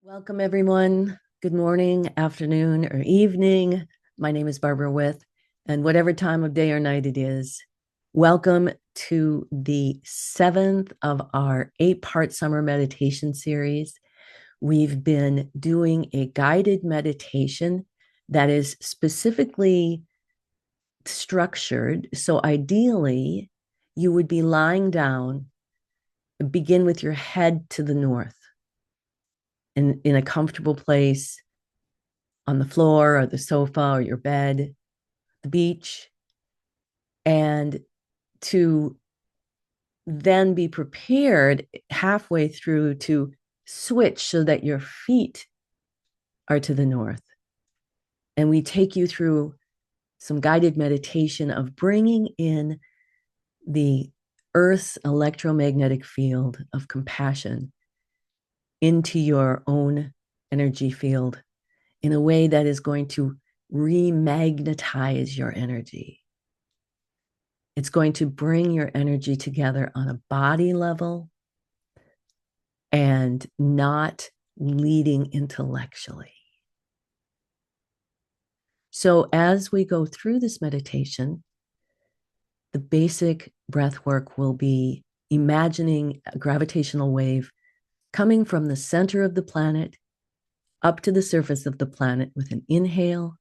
Welcome, everyone. Good morning, afternoon, or evening. My name is Barbara With, and whatever time of day or night it is, welcome to the 7th of our 8-part summer meditation series. We've been doing a guided meditation that is specifically structured. So ideally, you would be lying down and begin with your head to the north in a comfortable place on the floor or the sofa or your bed, the beach, and to then be prepared halfway through to switch so that your feet are to the north. And we take you through some guided meditation of bringing in the Earth's electromagnetic field of compassion into your own energy field in a way that is going to remagnetize your energy. It's going to bring your energy together on a body level and not leading intellectually. So as we go through this meditation, the basic breath work will be imagining a gravitational wave coming from the center of the planet up to the surface of the planet with an inhale.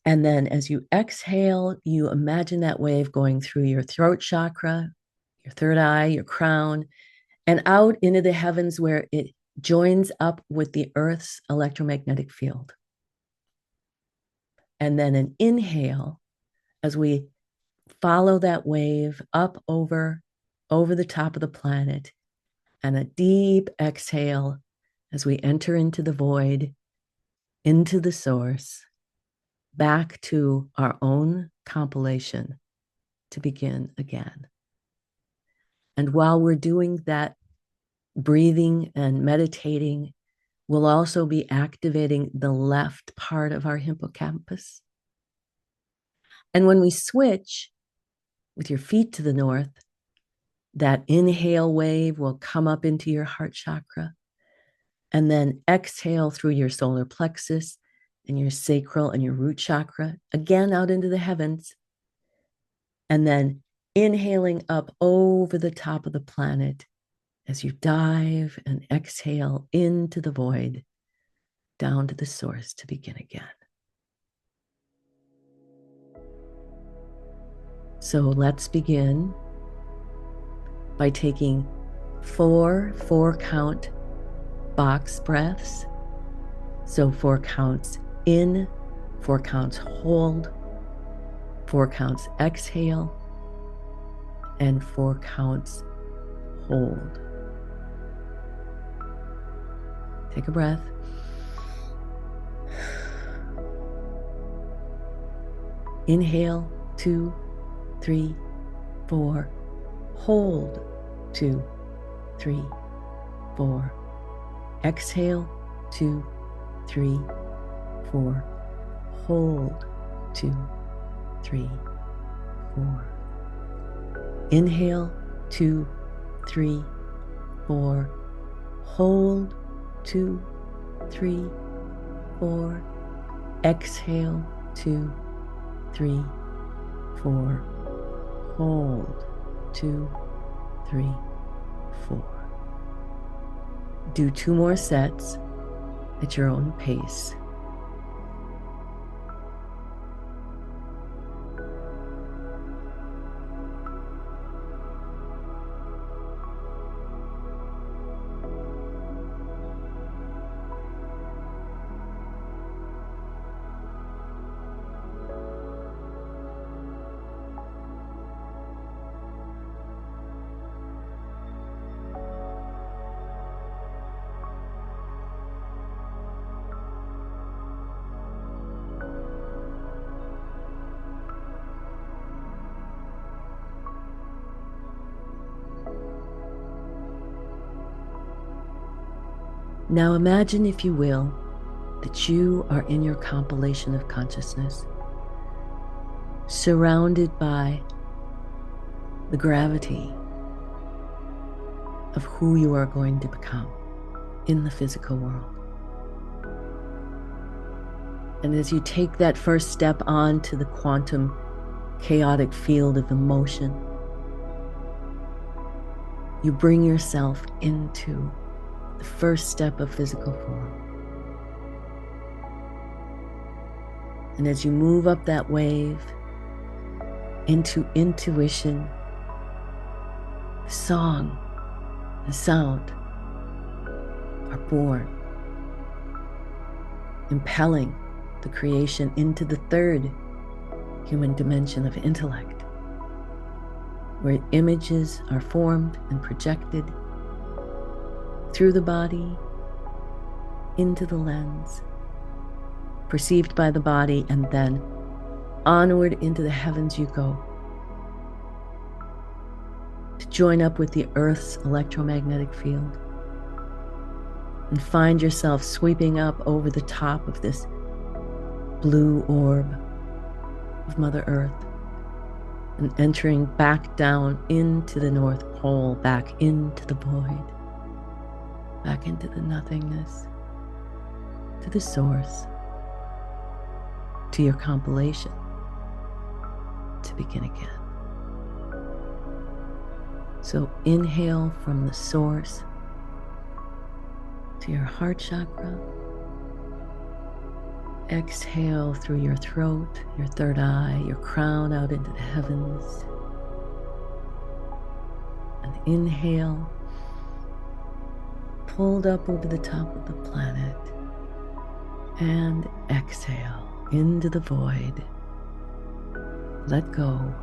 And then as you exhale, you imagine that wave going through your throat chakra, your third eye, your crown, and out into the heavens where it joins up with the Earth's electromagnetic field. And then an inhale as we follow that wave up over the top of the planet, and a deep exhale as we enter into the void, into the source, back to our own compilation to begin again. And while we're doing that breathing and meditating, we'll also be activating the left part of our hippocampus. And when we switch with your feet to the north, that inhale wave will come up into your heart chakra, and then exhale through your solar plexus and your sacral and your root chakra, again out into the heavens, and then inhaling up over the top of the planet as you dive and exhale into the void, down to the source to begin again. So let's begin by taking 4 4-count box breaths. So 4 counts in, 4 counts hold, 4 counts exhale, and 4 counts hold. Take a breath. Inhale, 2, 3, 4. Hold, 2, 3, 4. Exhale, 2, 3, 4. Hold, 2, 3, 4. Inhale, 2, 3, 4. Hold, 2, 3, 4. Exhale, 2, 3, 4. Hold, 2, 3, 4. Do 2 more sets at your own pace. Now imagine, if you will, that you are in your compilation of consciousness, surrounded by the gravity of who you are going to become in the physical world. And as you take that first step onto the quantum chaotic field of emotion, you bring yourself into the first step of physical form. And as you move up that wave into intuition, the song, the sound are born, impelling the creation into the third human dimension of intellect, where images are formed and projected through the body into the lens, perceived by the body, and then onward into the heavens you go, to join up with the Earth's electromagnetic field and find yourself sweeping up over the top of this blue orb of Mother Earth and entering back down into the North Pole, back into the void, back into the nothingness, to the source, to your compilation, to begin again. So inhale from the source to your heart chakra. Exhale through your throat, your third eye, your crown out into the heavens. And inhale, pulled up over the top of the planet. And exhale into the void. Let go.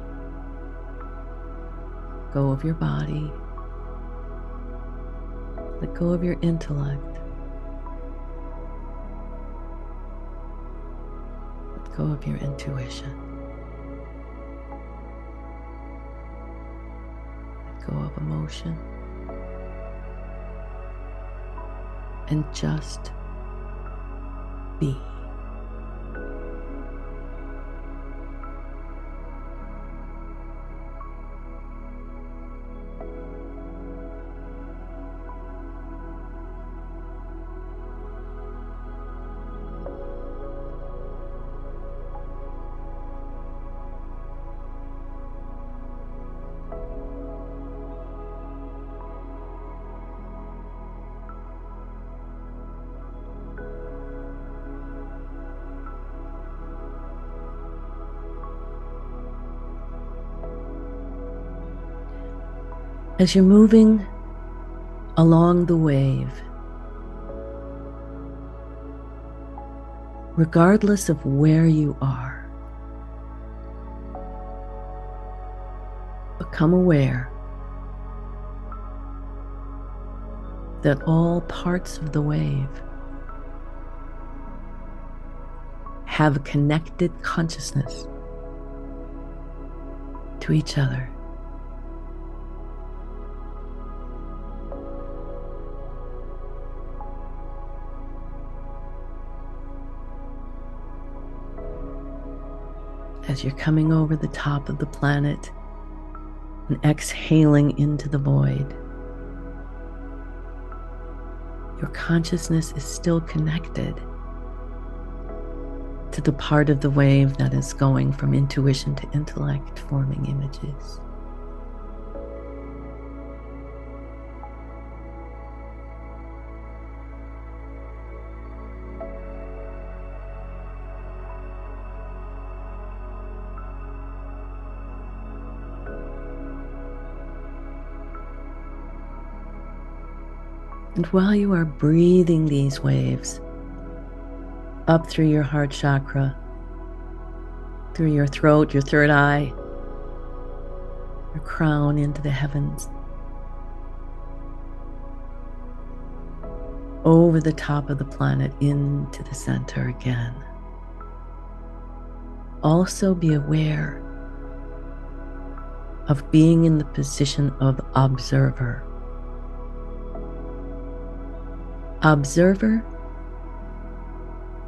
Go of your body. Let go of your intellect. Let go of your intuition. Let go of emotion. And just be. As you're moving along the wave, regardless of where you are, become aware that all parts of the wave have a connected consciousness to each other. As you're coming over the top of the planet and exhaling into the void, your consciousness is still connected to the part of the wave that is going from intuition to intellect, forming images. And while you are breathing these waves up through your heart chakra, through your throat, your third eye, your crown into the heavens, over the top of the planet into the center again, also be aware of being in the position of observer. Observer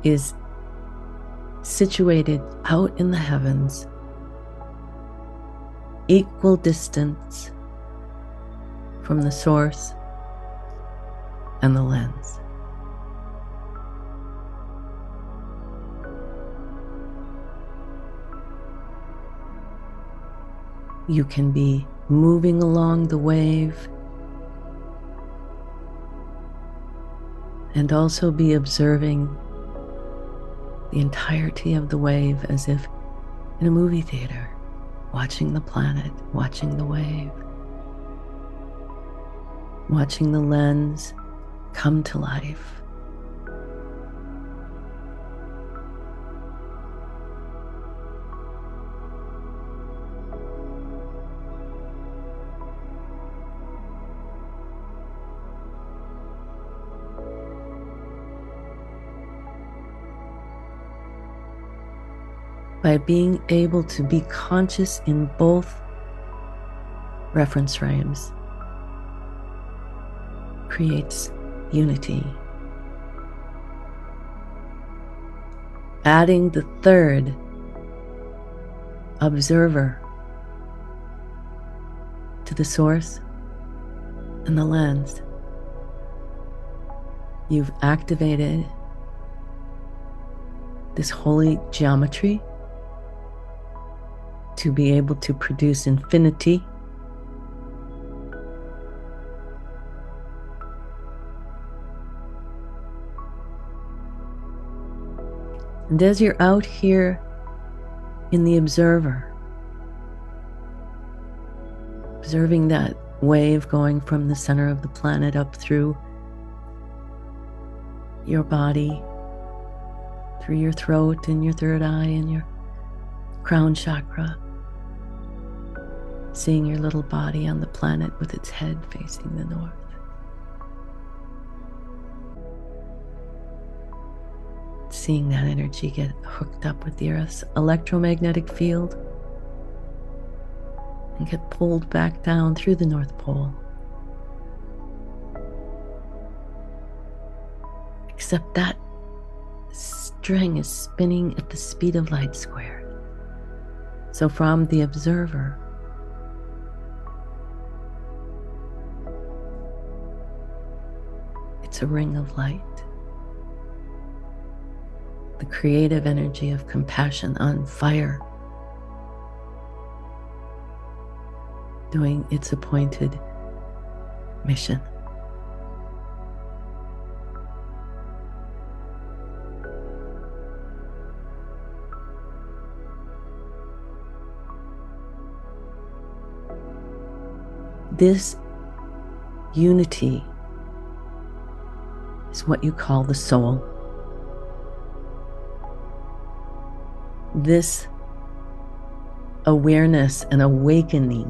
is situated out in the heavens, equal distance from the source, and the lens. You can be moving along the wave and also be observing the entirety of the wave as if in a movie theater, watching the planet, watching the wave, watching the lens come to life. By being able to be conscious in both reference frames creates unity. Adding the third observer to the source and the lens, you've activated this holy geometry to be able to produce infinity. And as you're out here in the observer, observing that wave going from the center of the planet up through your body, through your throat and your third eye and your crown chakra, seeing your little body on the planet with its head facing the north. Seeing that energy get hooked up with the Earth's electromagnetic field and get pulled back down through the North Pole. Except that string is spinning at the speed of light squared. So from the observer, it's a ring of light. The creative energy of compassion on fire, doing its appointed mission. This unity is what you call the soul. This awareness and awakening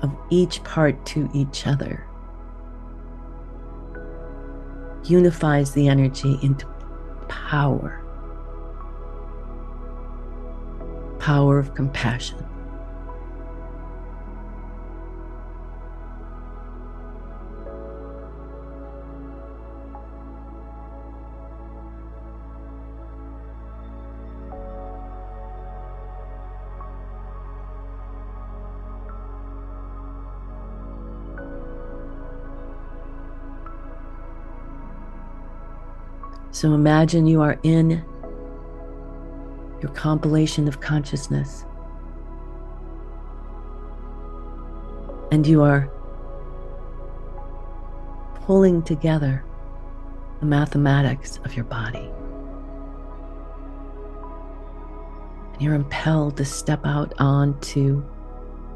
of each part to each other unifies the energy into power, power of compassion. So imagine you are in your compilation of consciousness, and you are pulling together the mathematics of your body. And you're impelled to step out onto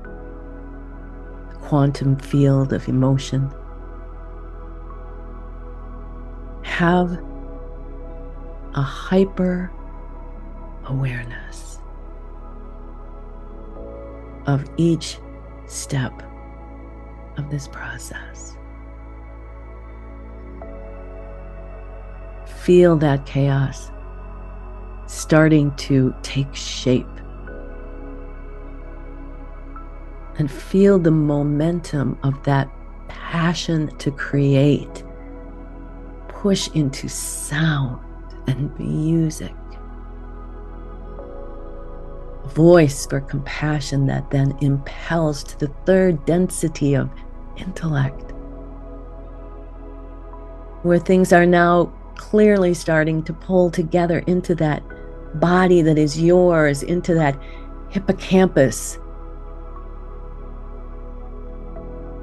the quantum field of emotion. Have a hyper awareness of each step of this process. Feel that chaos starting to take shape, and feel the momentum of that passion to create push into sound and music, a voice for compassion that then impels to the third density of intellect, where things are now clearly starting to pull together into that body that is yours, into that hippocampus,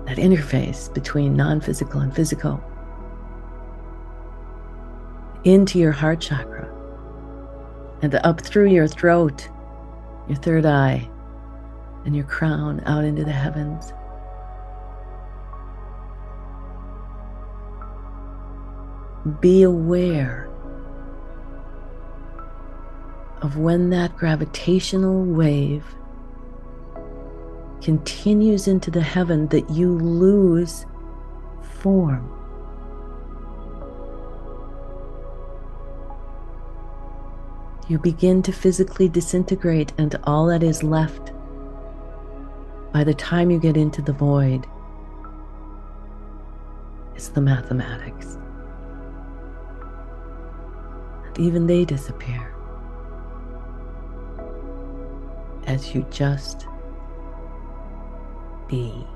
that interface between non-physical and physical, into your heart chakra, and up through your throat, your third eye, and your crown out into the heavens. Be aware of when that gravitational wave continues into the heaven, that you lose form. You begin to physically disintegrate, and all that is left by the time you get into the void is the mathematics. And even they disappear as you just be.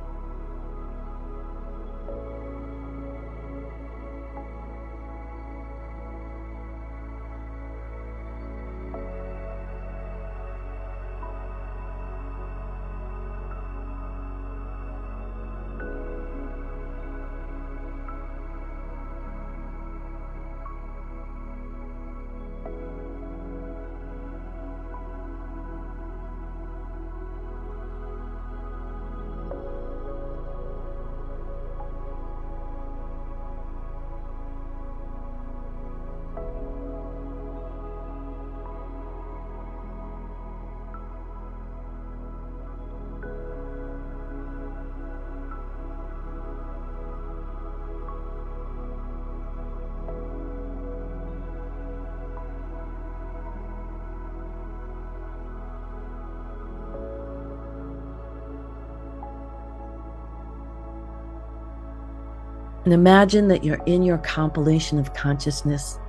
And imagine that you're in your compilation of consciousness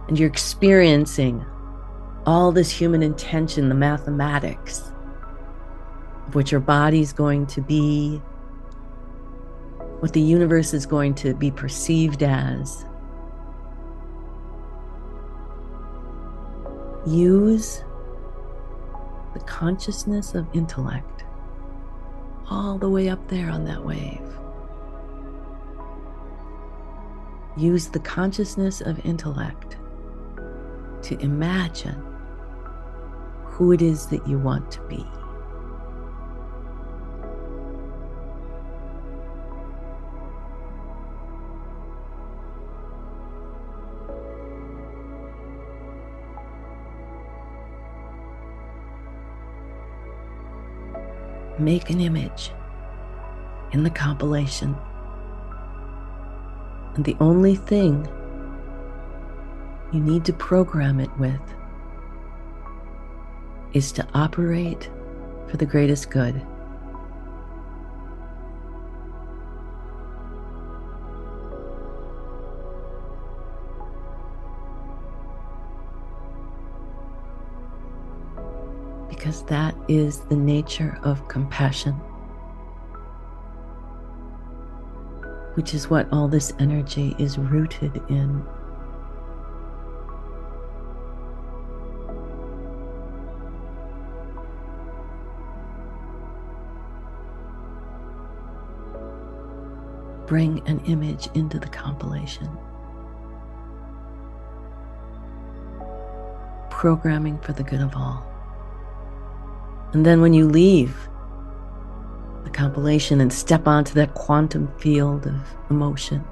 and you're experiencing all this human intention, the mathematics of what your body's going to be, what the universe is going to be perceived as. Use the consciousness of intellect all the way up there on that wave. Use the consciousness of intellect to imagine who it is that you want to be. Make an image in the compilation. And the only thing you need to program it with is to operate for the greatest good. Because that is the nature of compassion, which is what all this energy is rooted in. Bring an image into the compilation. Programming for the good of all. And then when you leave the compilation and step onto that quantum field of emotion,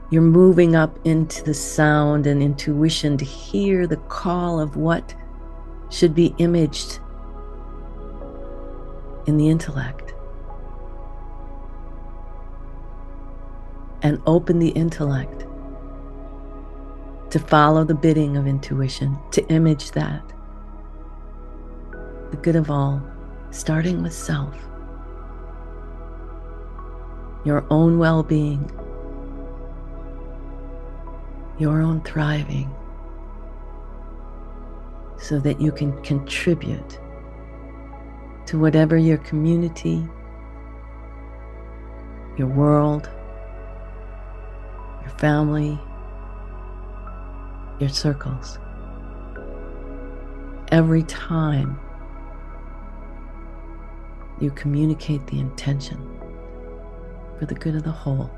you're moving up into the sound and intuition to hear the call of what should be imaged in the intellect. And open the intellect to follow the bidding of intuition, to image that. The good of all, starting with self, your own well-being, your own thriving, so that you can contribute to whatever your community, your world, your family, your circles. Every time you communicate the intention for the good of the whole,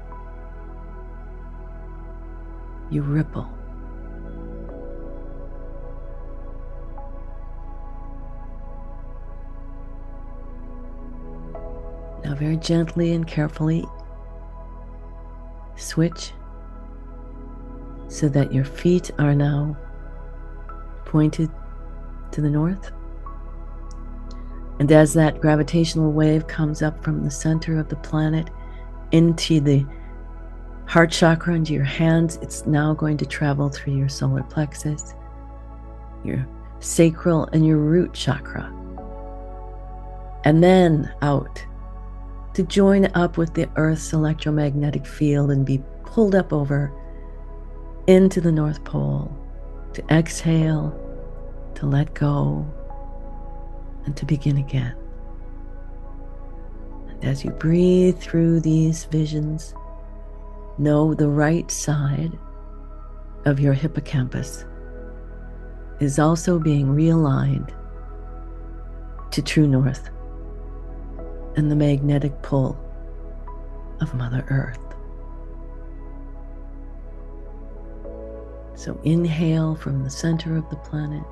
you ripple. Now, very gently and carefully, switch so that your feet are now pointed to the north. And as that gravitational wave comes up from the center of the planet into the heart chakra, into your hands, it's now going to travel through your solar plexus, your sacral, and your root chakra. And then out to join up with the Earth's electromagnetic field and be pulled up over into the North Pole, to exhale, to let go, and to begin again. And as you breathe through these visions, know the right side of your hippocampus is also being realigned to true north and the magnetic pull of Mother Earth. So inhale from the center of the planet.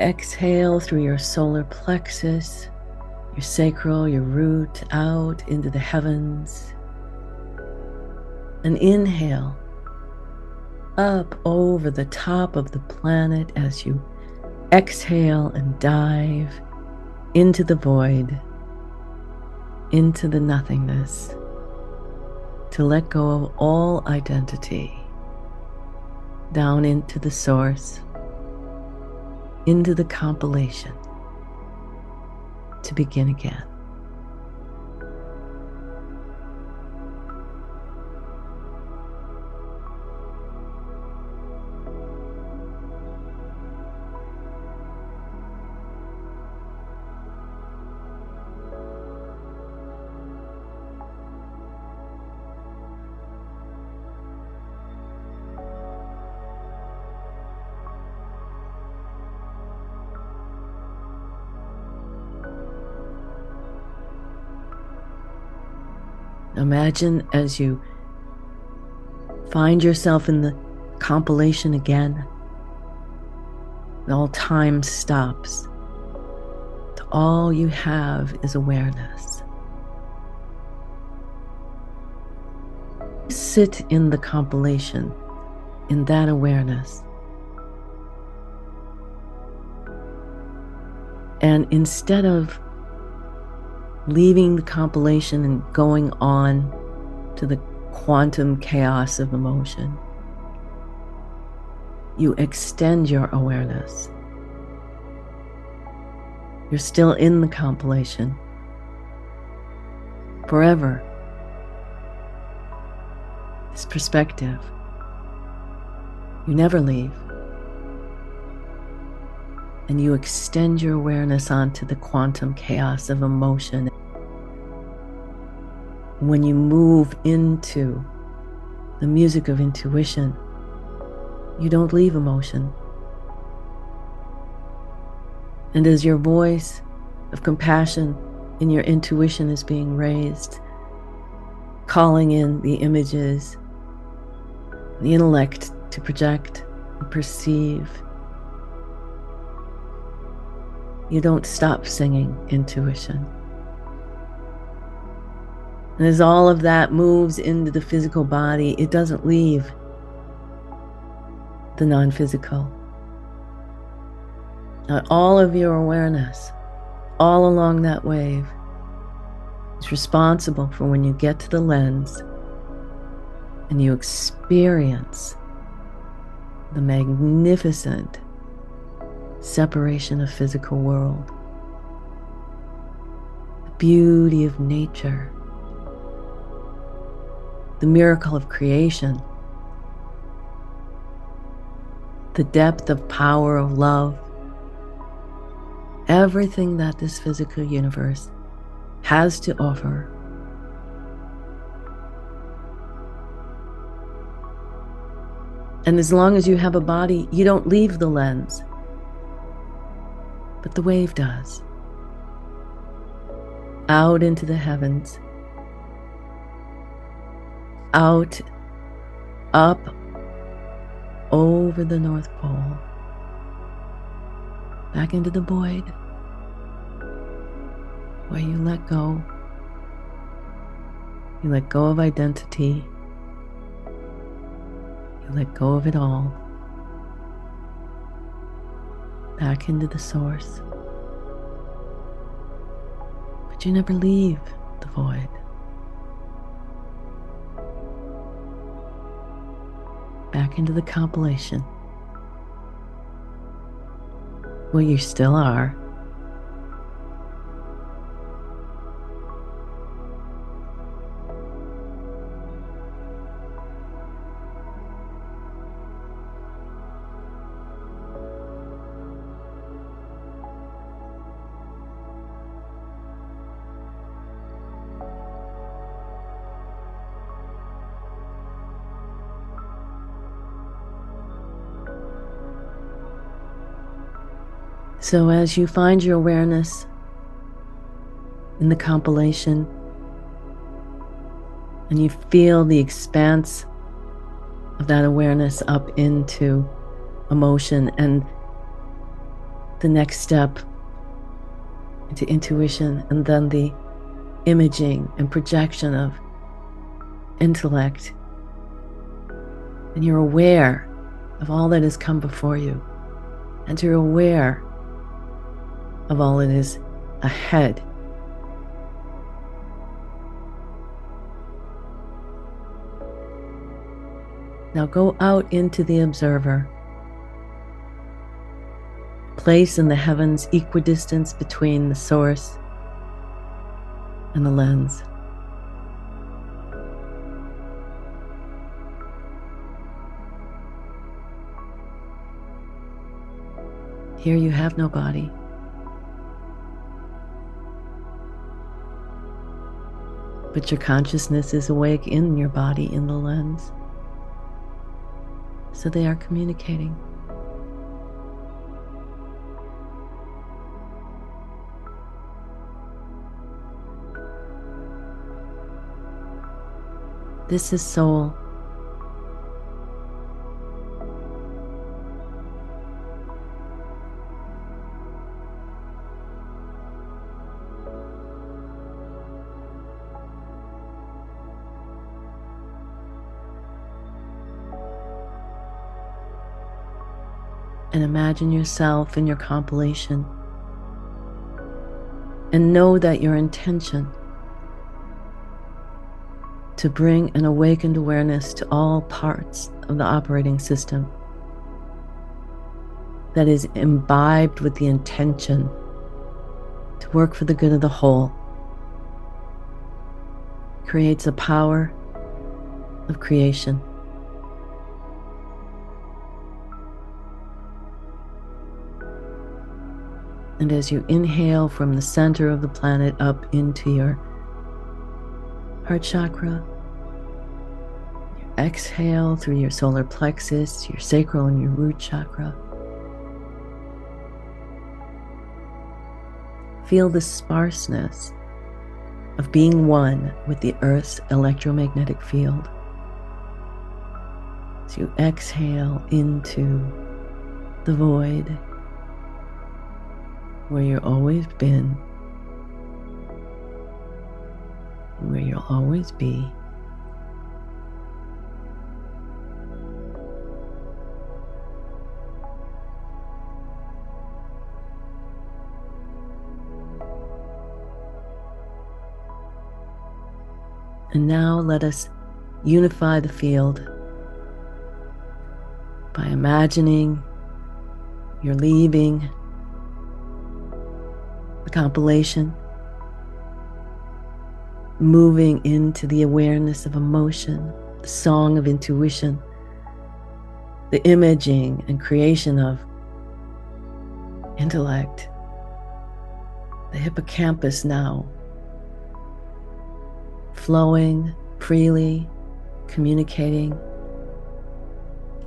Exhale through your solar plexus, your sacral, your root, out into the heavens. And inhale up over the top of the planet as you exhale and dive into the void, into the nothingness, to let go of all identity, down into the source, into the compilation, to begin again. Imagine as you find yourself in the compilation again, all time stops. All you have is awareness. Sit in the compilation, in that awareness. And instead of leaving the compilation and going on to the quantum chaos of emotion, you extend your awareness. You're still in the compilation forever. This perspective, you never leave. And you extend your awareness onto the quantum chaos of emotion. When you move into the music of intuition, you don't leave emotion. And as your voice of compassion in your intuition is being raised, calling in the images, the intellect to project and perceive, you don't stop singing intuition. And as all of that moves into the physical body, it doesn't leave the non-physical. Now, all of your awareness, all along that wave, is responsible for when you get to the lens and you experience the magnificent separation of physical world, the beauty of nature, the miracle of creation, the depth of power of love, everything that this physical universe has to offer And as long as you have a body, you don't leave the lens, but the wave does. Out into the heavens, out, up, over the North Pole, back into the void, where you let go. You let go of identity. You let go of it all. Back into the source. But you never leave the void. Back into the compilation, where you still are. So as you find your awareness in the compilation and you feel the expanse of that awareness up into emotion and the next step into intuition and then the imaging and projection of intellect, and you're aware of all that has come before you, and you're aware of all that is ahead. Now go out into the observer. Place in the heavens equidistance between the source and the lens. Here you have no body. But your consciousness is awake in your body, in the lens. So they are communicating. This is soul. And imagine yourself in your compilation. And know that your intention to bring an awakened awareness to all parts of the operating system that is imbibed with the intention to work for the good of the whole creates a power of creation. And as you inhale from the center of the planet up into your heart chakra, you exhale through your solar plexus, your sacral and your root chakra. Feel the sparseness of being one with the Earth's electromagnetic field. As you exhale into the void, where you've always been, where you'll always be. And now let us unify the field by imagining you're leaving the compilation, moving into the awareness of emotion, the song of intuition, the imaging and creation of intellect, the hippocampus now flowing freely, communicating,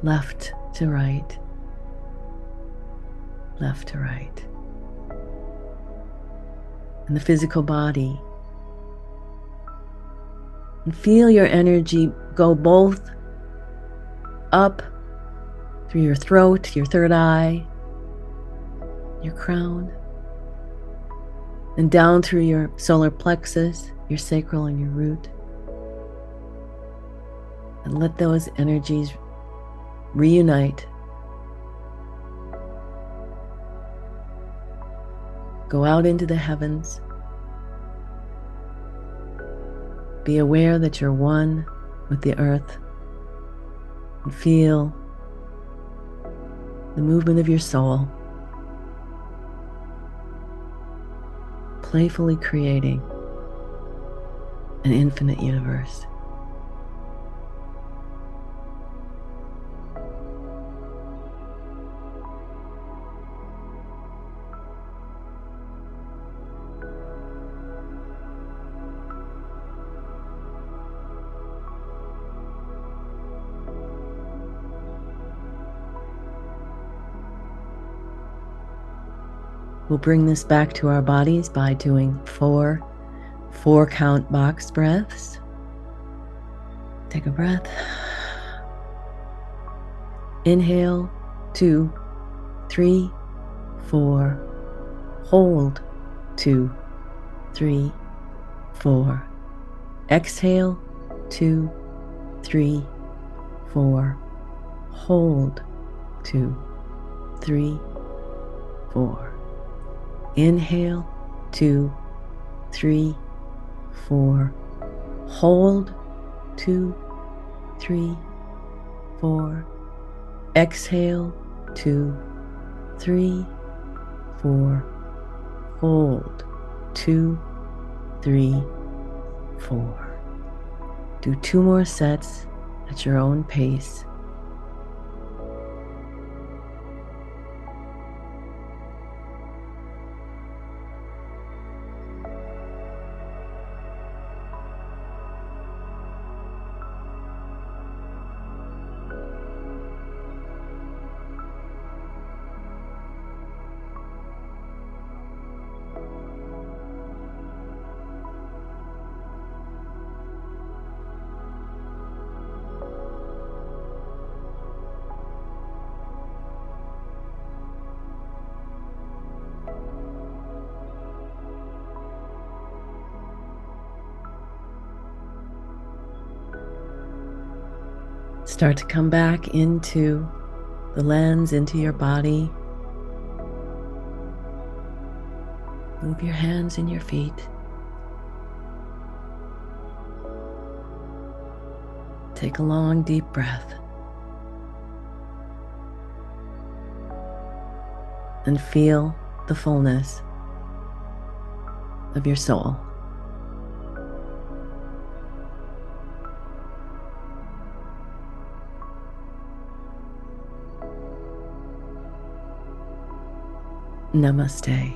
left to right, left to right. And the physical body. And feel your energy go both up through your throat, your third eye, your crown, and down through your solar plexus, your sacral, and your root. And let those energies reunite. Go out into the heavens. Be aware that you're one with the earth. And feel the movement of your soul, playfully creating an infinite universe. We'll bring this back to our bodies by doing 4 count box breaths. Take a breath. Inhale, 2, 3, 4. Hold, 2, 3, 4. Exhale, 2, 3, 4. Hold, 2, 3, 4. Inhale, 2, 3, 4. Hold, 2, 3, 4. Exhale, 2, 3, 4. Hold, 2, 3, 4. Do 2 more sets at your own pace. Start to come back into the lens, into your body. Move your hands and your feet. Take a long, deep breath. And feel the fullness of your soul. Namaste.